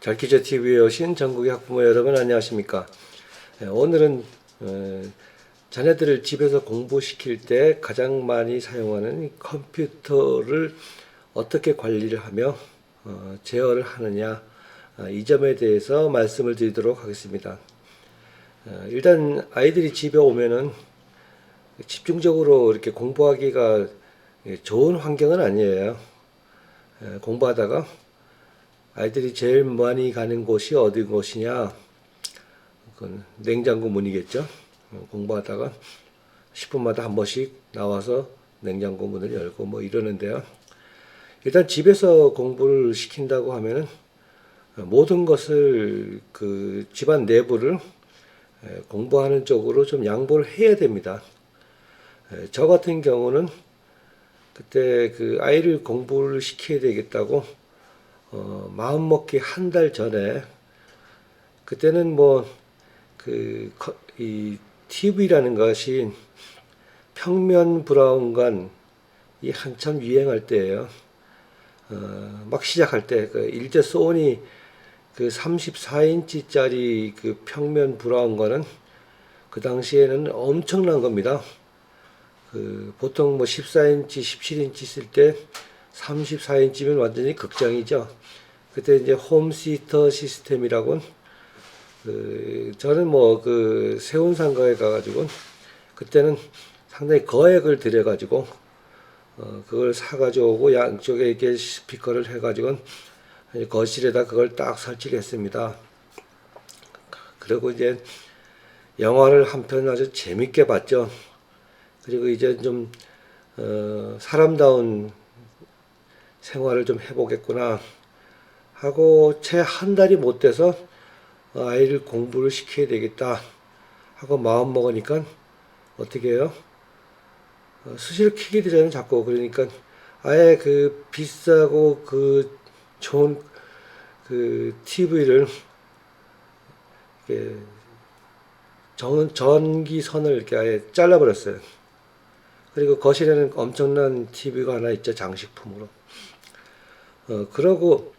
잘키자 TV에 오신 전국의 학부모 여러분 안녕하십니까? 오늘은 자녀들을 집에서 공부시킬 때 가장 많이 사용하는 컴퓨터를 어떻게 관리를 하며 제어를 하느냐, 이 점에 대해서 말씀을 드리도록 하겠습니다. 일단 아이들이 집에 오면은 집중적으로 이렇게 공부하기가 좋은 환경은 아니에요. 공부하다가 아이들이 제일 많이 가는 곳이 어디 곳이냐? 그건 냉장고 문이겠죠. 공부하다가 10분마다 한 번씩 나와서 냉장고 문을 열고 뭐 이러는데요. 일단 집에서 공부를 시킨다고 하면은 모든 것을 그 집안 내부를 공부하는 쪽으로 좀 양보를 해야 됩니다. 저 같은 경우는 그때 그 아이를 공부를 시켜야 되겠다고 마음먹기 한 달 전에 그때는 뭐 이 TV라는 것이 평면 브라운관이 한참 유행할 때예요. 막 시작할 때 그 일제 소니 그 34인치짜리 그 평면 브라운관은 그 당시에는 엄청난 겁니다. 그 보통 뭐 14인치, 17인치 쓸 때 34인치면 완전히 극장이죠. 그때 이제 홈시터 시스템이라고 저는 뭐 그 세운상가에 가가지고 그때는 상당히 거액을 들여가지고 그걸 사가지고 오고 양쪽에 이렇게 스피커를 해가지고 거실에다 그걸 딱 설치를 했습니다. 그리고 이제 영화를 한 편 아주 재밌게 봤죠. 그리고 이제 좀 사람다운 생활을 좀 해보겠구나 하고 채 한 달이 못 돼서 아이를 공부를 시켜야 되겠다 하고 마음 먹으니까 어떻게 해요? 수시로 키게 되잖아요, 자꾸. 그러니까 아예 그 비싸고 그 좋은 그 TV를 이렇게 전기선을 이렇게 아예 잘라버렸어요. 그리고 거실에는 엄청난 TV가 하나 있죠, 장식품으로. 그러고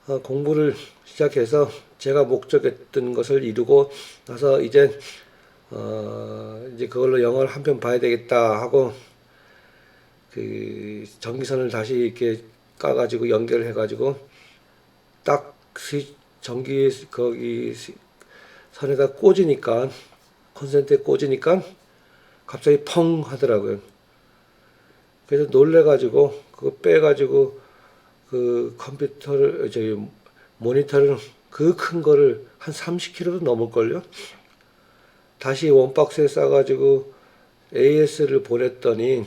공부를 시작해서 제가 목적했던 것을 이루고 나서 이제 이제 그걸로 영화를 한 편 봐야 되겠다 하고 그 전기선을 다시 이렇게 까가지고 연결해가지고 딱 전기 거기 선에다 꽂으니까 콘센트에 꽂으니까 갑자기 펑 하더라고요. 그래서 놀래가지고 그거 빼가지고 그 컴퓨터를 저기 모니터를 그 큰 거를 한 30kg도 넘을걸요. 다시 원박스에 싸가지고 AS를 보냈더니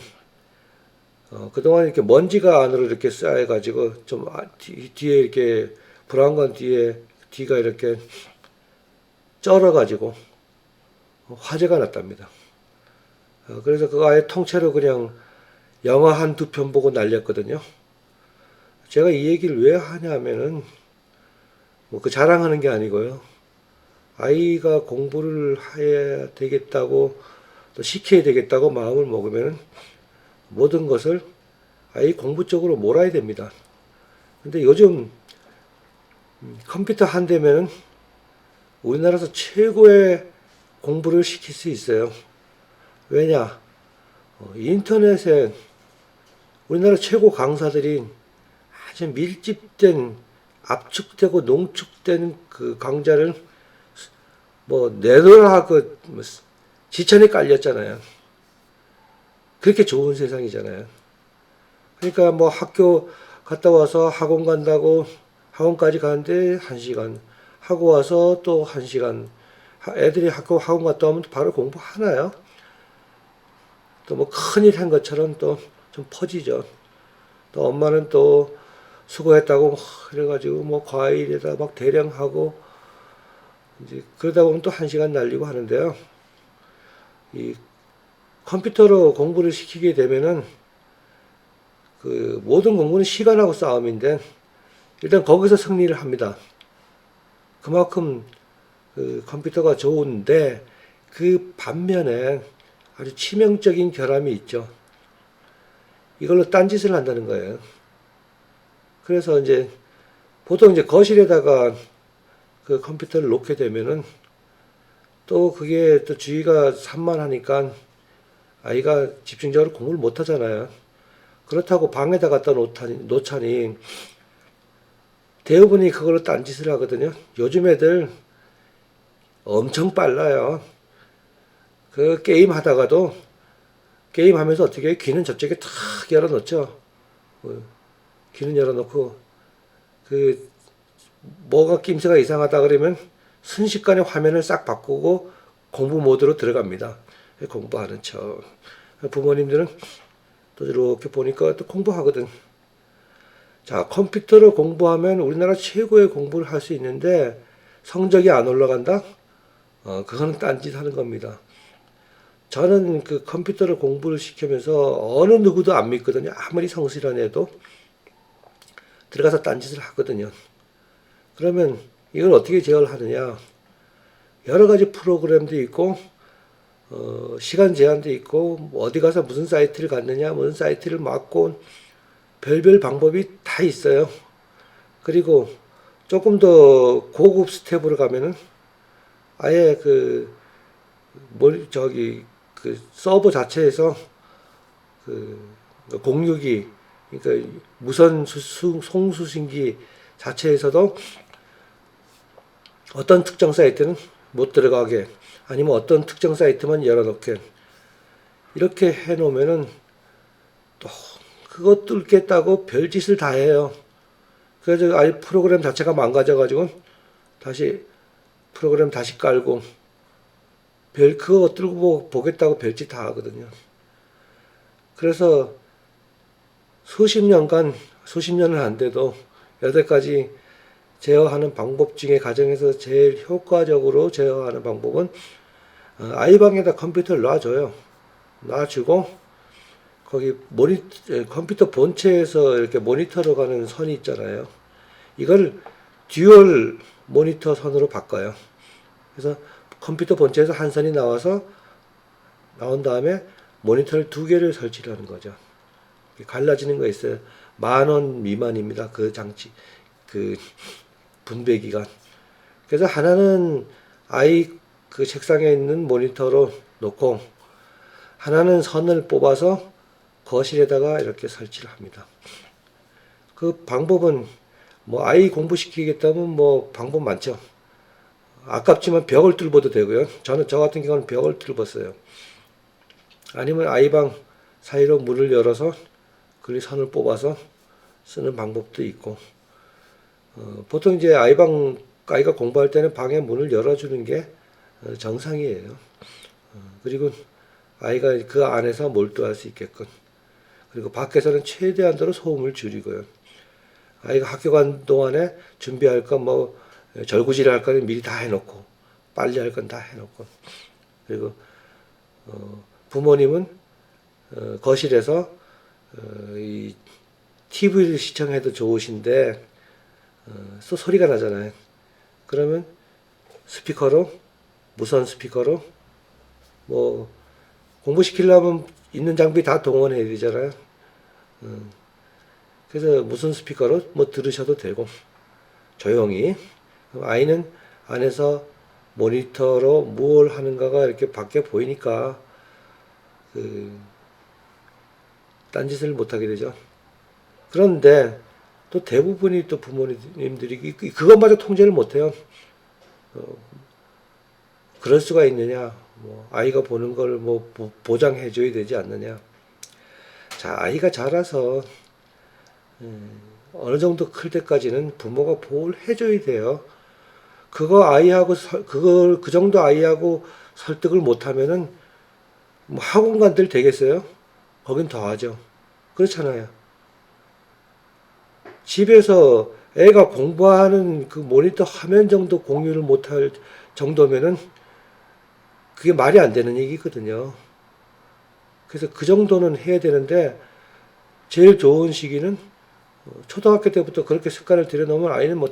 그동안 이렇게 먼지가 안으로 이렇게 쌓여가지고 좀 뒤에 이렇게 브라운관 뒤에 뒤가 이렇게 쩔어가지고 화재가 났답니다. 그래서 그거 아예 통째로 그냥 영화 한두 편 보고 날렸거든요. 제가 이 얘기를 왜 하냐면은 뭐 그 자랑하는 게 아니고요. 아이가 공부를 해야 되겠다고 또 시켜야 되겠다고 마음을 먹으면 모든 것을 아이 공부 쪽으로 몰아야 됩니다. 근데 요즘 컴퓨터 한 대면은 우리나라에서 최고의 공부를 시킬 수 있어요. 왜냐? 인터넷에 우리나라 최고 강사들이 아주 밀집된 압축되고 농축된 그 강좌를 뭐 내놓으라 그 지천에 깔렸잖아요. 그렇게 좋은 세상이잖아요. 그러니까 뭐 학교 갔다 와서 학원 간다고 학원까지 가는데 1시간 하고 와서 또 1시간 애들이 학원 갔다 오면 바로 공부하나요? 또 뭐 큰일 한 것처럼 또 좀 퍼지죠. 또 엄마는 또 수고했다고 그래가지고 뭐 과일에다 막 대량하고 이제 그러다 보면 또 1시간 날리고 하는데요. 이 컴퓨터로 공부를 시키게 되면은 그 모든 공부는 시간하고 싸움인데 일단 거기서 승리를 합니다. 그만큼 그 컴퓨터가 좋은데 그 반면에 아주 치명적인 결함이 있죠. 이걸로 딴짓을 한다는 거예요. 그래서 이제 보통 이제 거실에다가 그 컴퓨터를 놓게 되면은 또 그게 또 주위가 산만하니까 아이가 집중적으로 공부를 못 하잖아요. 그렇다고 방에다 갖다 놓자니 대부분이 그걸로 딴짓을 하거든요. 요즘 애들 엄청 빨라요. 그 게임 하다가도 게임 하면서 어떻게 해요? 귀는 저쪽에 탁 열어놓죠. 귀는 열어놓고 그 뭐가 낌새가 이상하다 그러면 순식간에 화면을 싹 바꾸고 공부 모드로 들어갑니다. 공부하는 척. 부모님들은 또 이렇게 보니까 또 공부하거든. 자, 컴퓨터로 공부하면 우리나라 최고의 공부를 할 수 있는데 성적이 안 올라간다? 그거는 딴짓 하는 겁니다. 저는 그 컴퓨터로 공부를 시키면서 어느 누구도 안 믿거든요. 아무리 성실한 애도 들어가서 딴짓을 하거든요. 그러면 이걸 어떻게 제어하느냐? 여러 가지 프로그램도 있고, 시간 제한도 있고, 뭐 어디 가서 무슨 사이트를 갔느냐, 무슨 사이트를 막고, 별별 방법이 다 있어요. 그리고 조금 더 고급 스텝으로 가면은 아예 그 서버 자체에서 그 공유기, 그러니까 무선 송수신기 자체에서도 어떤 특정 사이트는 못 들어가게, 아니면 어떤 특정 사이트만 열어놓게, 이렇게 해놓으면은 또 그것 뚫겠다고 별짓을 다 해요. 그래서 아예 프로그램 자체가 망가져가지고 다시 프로그램 다시 깔고 그거 뚫고 보겠다고 별짓 다 하거든요. 그래서 수십 년은 안 돼도 여태까지 제어하는 방법 중에 가정에서 제일 효과적으로 제어하는 방법은 아이방에다 컴퓨터를 놔줘요. 놔주고 거기 컴퓨터 본체에서 이렇게 모니터로 가는 선이 있잖아요. 이걸 듀얼 모니터 선으로 바꿔요. 그래서 컴퓨터 본체에서 한 선이 나온 다음에 모니터를 두 개를 설치를 하는 거죠. 갈라지는 거 있어요. 10,000원 미만입니다. 그 장치, 그 분배기가. 그래서 하나는 아이 그 책상에 있는 모니터로 놓고 하나는 선을 뽑아서 거실에다가 이렇게 설치를 합니다. 그 방법은 뭐 아이 공부시키겠다면 뭐 방법 많죠. 아깝지만 벽을 뚫어도 되고요. 저 같은 경우는 벽을 뚫었어요. 아니면 아이방 사이로 문을 열어서 그 선을 뽑아서 쓰는 방법도 있고, 보통 이제 아이가 공부할 때는 방의 문을 열어주는 게 정상이에요. 그리고 아이가 그 안에서 몰두할 수 있게끔. 그리고 밖에서는 최대한도로 소음을 줄이고요. 아이가 학교 간 동안에 준비할 건 뭐 절구질 할 거는 미리 다 해놓고, 빨리 할 건 다 해놓고, 그리고 부모님은 거실에서 이 TV를 시청해도 좋으신데 또 소리가 나잖아요. 그러면 스피커로, 무선 스피커로 뭐 공부시키려면 있는 장비 다 동원해야 되잖아요. 그래서 무선 스피커로 뭐 들으셔도 되고 조용히. 그럼 아이는 안에서 모니터로 뭘 하는가가 이렇게 밖에 보이니까 딴짓을 못하게 되죠. 그런데 또 대부분이 또 부모님들이 그것마저 통제를 못해요. 그럴 수가 있느냐? 뭐 아이가 보는 걸 뭐 보장해줘야 되지 않느냐? 자, 아이가 자라서 어느 정도 클 때까지는 부모가 보호를 해줘야 돼요. 그걸 그 정도 아이하고 설득을 못하면은 뭐 학원간들 되겠어요? 거긴 더 하죠. 그렇잖아요. 집에서 애가 공부하는 그 모니터 화면 정도 공유를 못할 정도면은 그게 말이 안 되는 얘기거든요. 그래서 그 정도는 해야 되는데 제일 좋은 시기는 초등학교 때부터 그렇게 습관을 들여놓으면 아이는 뭐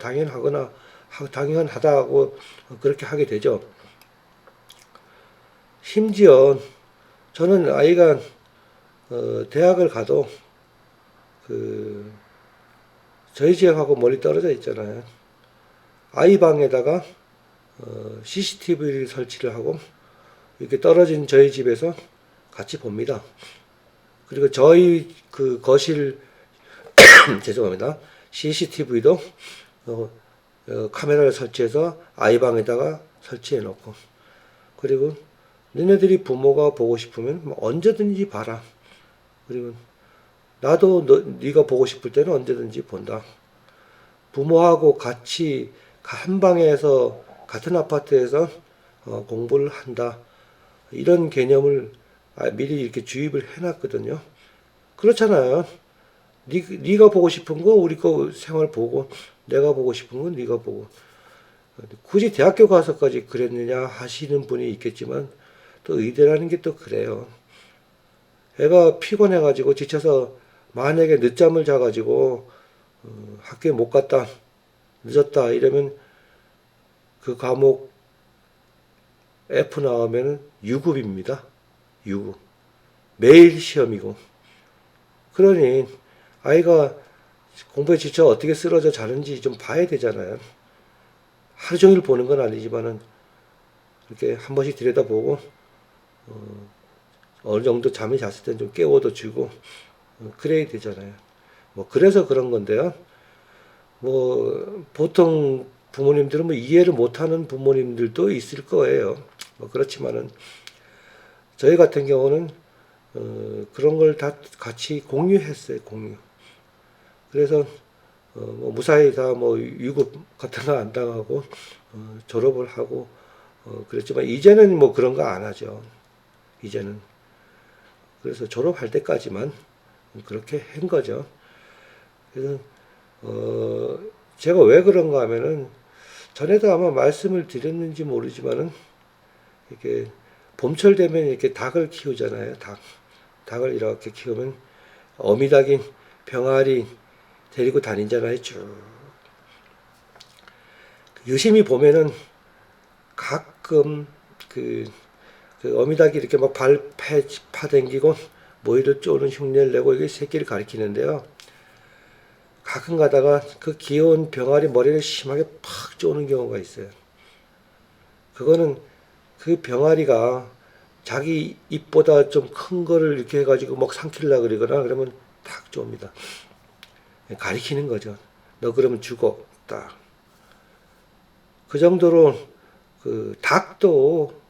당연하다고 그렇게 하게 되죠. 심지어 저는 아이가 대학을 가도 그 저희 집하고 멀리 떨어져 있잖아요. 아이 방에다가 CCTV를 설치를 하고 이렇게 떨어진 저희 집에서 같이 봅니다. 그리고 저희 그 거실 죄송합니다. CCTV도 카메라를 설치해서 아이 방에다가 설치해 놓고, 그리고 너네들이 부모가 보고 싶으면 뭐 언제든지 봐라. 그리고 나도 네가 보고 싶을 때는 언제든지 본다. 부모하고 같이 한 방에서 같은 아파트에서 공부를 한다. 이런 개념을 미리 이렇게 주입을 해놨거든요. 그렇잖아요. 네가 보고 싶은 거 우리 거 생활 보고, 내가 보고 싶은 건 네가 보고. 굳이 대학교 가서까지 그랬느냐 하시는 분이 있겠지만, 또 의대라는 게 또 그래요. 애가 피곤해가지고 지쳐서 만약에 늦잠을 자가지고 학교에 못 갔다, 늦었다 이러면 그 과목 F 나오면 유급입니다. 유급. 매일 시험이고. 그러니 아이가 공부에 지쳐 어떻게 쓰러져 자는지 좀 봐야 되잖아요. 하루 종일 보는 건 아니지만은 이렇게 한 번씩 들여다보고 어느 정도 잠이 잤을 땐 좀 깨워도 주고 그래야 되잖아요. 뭐 그래서 그런 건데요. 뭐 보통 부모님들은 뭐 이해를 못하는 부모님들도 있을 거예요. 뭐 그렇지만은 저희 같은 경우는 그런 걸 다 같이 공유했어요. 공유. 그래서 뭐 무사히 다 뭐 유급 같은 거 안 당하고 졸업을 하고 그랬지만 이제는 뭐 그런 거 안 하죠. 이제는. 그래서 졸업할 때까지만 그렇게 한 거죠. 그래서 제가 왜 그런가 하면은 전에도 아마 말씀을 드렸는지 모르지만은 이렇게 봄철 되면 이렇게 닭을 키우잖아요. 닭을 이렇게 키우면 어미닭이 병아리 데리고 다니잖아요. 쭉. 유심히 보면은 가끔 그 어미닭이 이렇게 막 파댕기고 모이를 쪼는 흉내를 내고 이게 새끼를 가리키는데요. 가끔 가다가 그 귀여운 병아리 머리를 심하게 팍 쪼는 경우가 있어요. 그거는 그 병아리가 자기 입보다 좀 큰 거를 이렇게 해가지고 막 삼키려고 그러거나 그러면 탁 좁니다. 가리키는 거죠. 너 그러면 죽어. 딱. 그 정도로 그 닭도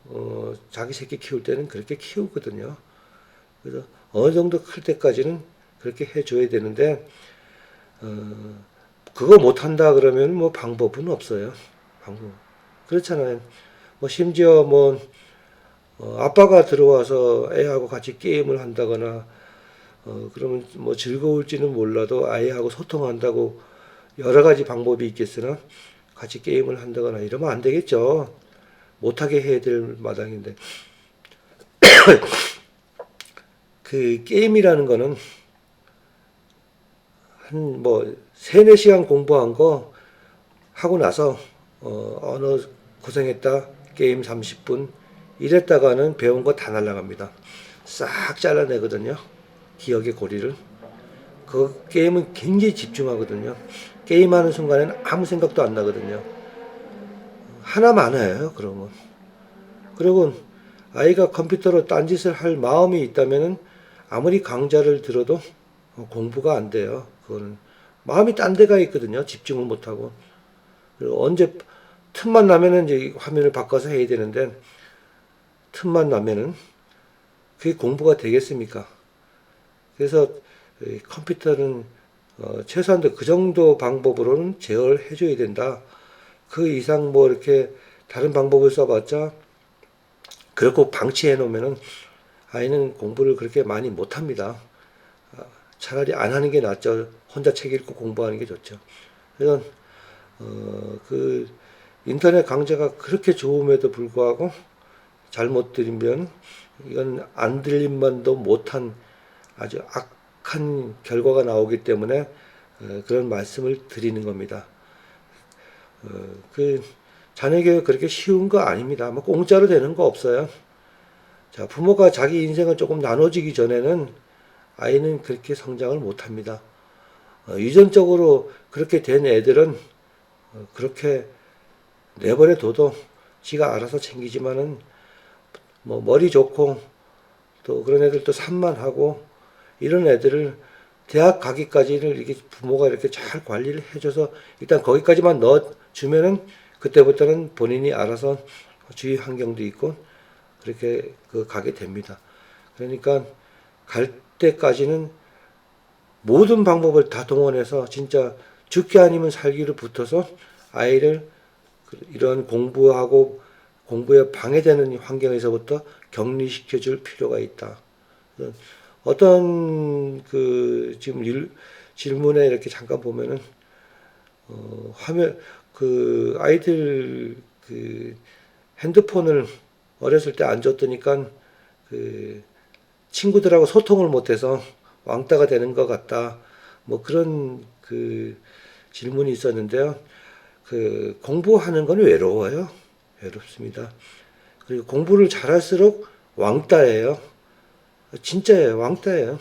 자기 새끼 키울 때는 그렇게 키우거든요. 그래서 어느 정도 클 때까지는 그렇게 해줘야 되는데 그거 못한다 그러면 뭐 방법은 없어요. 방법. 그렇잖아요. 뭐 심지어 뭐 아빠가 들어와서 애하고 같이 게임을 한다거나 그러면 뭐 즐거울지는 몰라도 아이하고 소통한다고 여러 가지 방법이 있겠으나 같이 게임을 한다거나 이러면 안 되겠죠. 못하게 해야 될 마당인데 그 게임이라는 거는 한 뭐 3-4시간 공부한 거 하고 나서 언어 고생했다 게임 30분 이랬다가는 배운 거 다 날라갑니다. 싹 잘라내거든요. 기억의 고리를. 그 게임은 굉장히 집중하거든요. 게임하는 순간에는 아무 생각도 안 나거든요. 하나만 해요, 그러면. 그리고 아이가 컴퓨터로 딴짓을 할 마음이 있다면은 아무리 강좌를 들어도 공부가 안 돼요. 그거는 마음이 딴 데가 있거든요. 집중을 못 하고. 그리고 언제 틈만 나면은 이제 화면을 바꿔서 해야 되는데 틈만 나면은 그게 공부가 되겠습니까? 그래서 컴퓨터는 최소한도 그 정도 방법으로는 제어를 해줘야 된다. 그 이상 뭐 이렇게 다른 방법을 써봤자 그렇고 방치해 놓으면은 아이는 공부를 그렇게 많이 못 합니다. 차라리 안 하는 게 낫죠. 혼자 책 읽고 공부하는 게 좋죠. 그래서 그 인터넷 강좌가 그렇게 좋음에도 불구하고 잘못 들으면 이건 안 들림만도 못한 아주 악한 결과가 나오기 때문에 그런 말씀을 드리는 겁니다. 그 자녀교육 그렇게 쉬운 거 아닙니다. 뭐 공짜로 되는 거 없어요. 자, 부모가 자기 인생을 조금 나눠지기 전에는 아이는 그렇게 성장을 못 합니다. 유전적으로 그렇게 된 애들은 그렇게 내버려 둬도 지가 알아서 챙기지만은 뭐 머리 좋고 또 그런 애들 또 산만하고 이런 애들을 대학 가기까지를 이렇게 부모가 이렇게 잘 관리를 해줘서 일단 거기까지만 넣어주면은 그때부터는 본인이 알아서 주위 환경도 있고 그렇게 가게 됩니다. 그러니까 갈 때까지는 모든 방법을 다 동원해서 진짜 죽기 아니면 살기로 붙어서 아이를 이런 공부하고 공부에 방해되는 환경에서부터 격리시켜 줄 필요가 있다. 어떤 지금 질문에 이렇게 잠깐 보면은 화면 아이들 핸드폰을 어렸을 때 안 줬더니까 친구들하고 소통을 못해서 왕따가 되는 것 같다. 뭐 그런 질문이 있었는데요. 공부하는 건 외로워요. 외롭습니다. 그리고 공부를 잘할수록 왕따예요. 진짜예요. 왕따예요.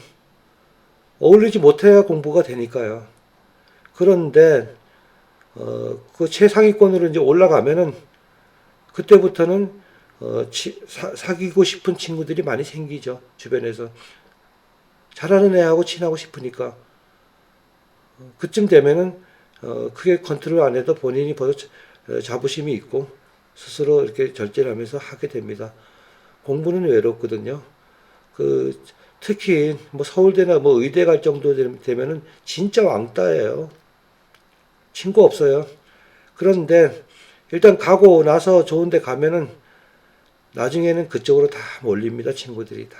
어울리지 못해야 공부가 되니까요. 그런데 그 최상위권으로 이제 올라가면은 그때부터는 사귀고 싶은 친구들이 많이 생기죠. 주변에서 잘하는 애하고 친하고 싶으니까 그쯤 되면은 크게 컨트롤 안 해도 본인이 벌써 자부심이 있고 스스로 이렇게 절제를 하면서 하게 됩니다. 공부는 외롭거든요. 특히 뭐 서울대나 뭐 의대 갈 정도 되면은 진짜 왕따예요. 친구 없어요. 그런데 일단 가고 나서 좋은 데 가면은 나중에는 그쪽으로 다 몰립니다. 친구들이 다.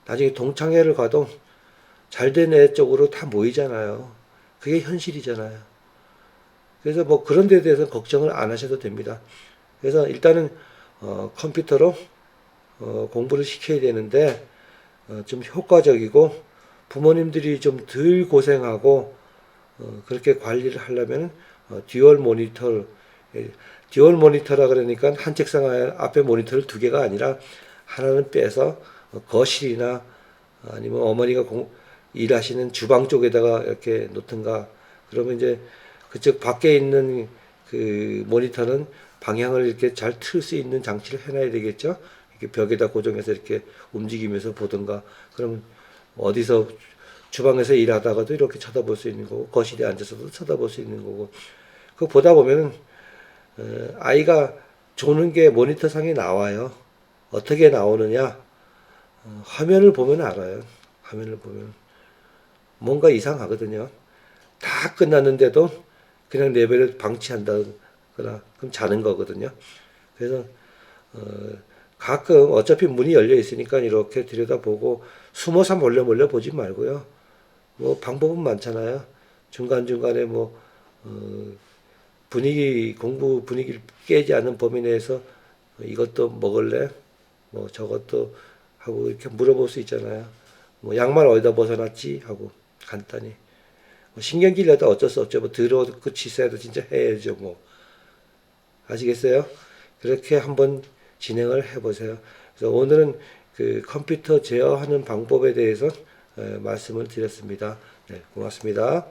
나중에 동창회를 가도 잘된 애 쪽으로 다 모이잖아요. 그게 현실이잖아요. 그래서 뭐 그런 데에 대해서 걱정을 안 하셔도 됩니다. 그래서 일단은 컴퓨터로 공부를 시켜야 되는데 좀 효과적이고 부모님들이 좀 덜 고생하고 그렇게 관리를 하려면 듀얼 모니터 듀얼 모니터라 그러니까 한 책상 앞에 모니터를 두 개가 아니라 하나는 빼서 거실이나 아니면 어머니가 일하시는 주방 쪽에다가 이렇게 놓든가 그러면 이제 그쪽 밖에 있는 모니터는 방향을 이렇게 잘 틀 수 있는 장치를 해놔야 되겠죠. 이렇게 벽에다 고정해서 이렇게 움직이면서 보든가 그러면 어디서 주방에서 일하다가도 이렇게 쳐다볼 수 있는 거고 거실에 앉아서도 쳐다볼 수 있는 거고 그거 보다 보면은 아이가 조는 게 모니터 상에 나와요. 어떻게 나오느냐 화면을 보면 알아요. 화면을 보면 뭔가 이상하거든요. 다 끝났는데도 그냥 레벨을 방치한다거나 그럼 자는 거거든요. 그래서 가끔 어차피 문이 열려 있으니까 이렇게 들여다보고 숨어서 몰래 보지 말고요. 뭐 방법은 많잖아요. 중간중간에 뭐 공부 분위기를 깨지 않는 범위 내에서 이것도 먹을래? 뭐 저것도 하고 이렇게 물어볼 수 있잖아요. 뭐 양말 어디다 벗어놨지? 하고 간단히. 뭐 신경질내도 어쩔 수 없죠. 뭐 더러워도 그 치사해도 진짜 해야죠. 뭐 아시겠어요? 그렇게 한번 진행을 해보세요. 그래서 오늘은 컴퓨터 제어하는 방법에 대해서 말씀을 드렸습니다. 네, 고맙습니다.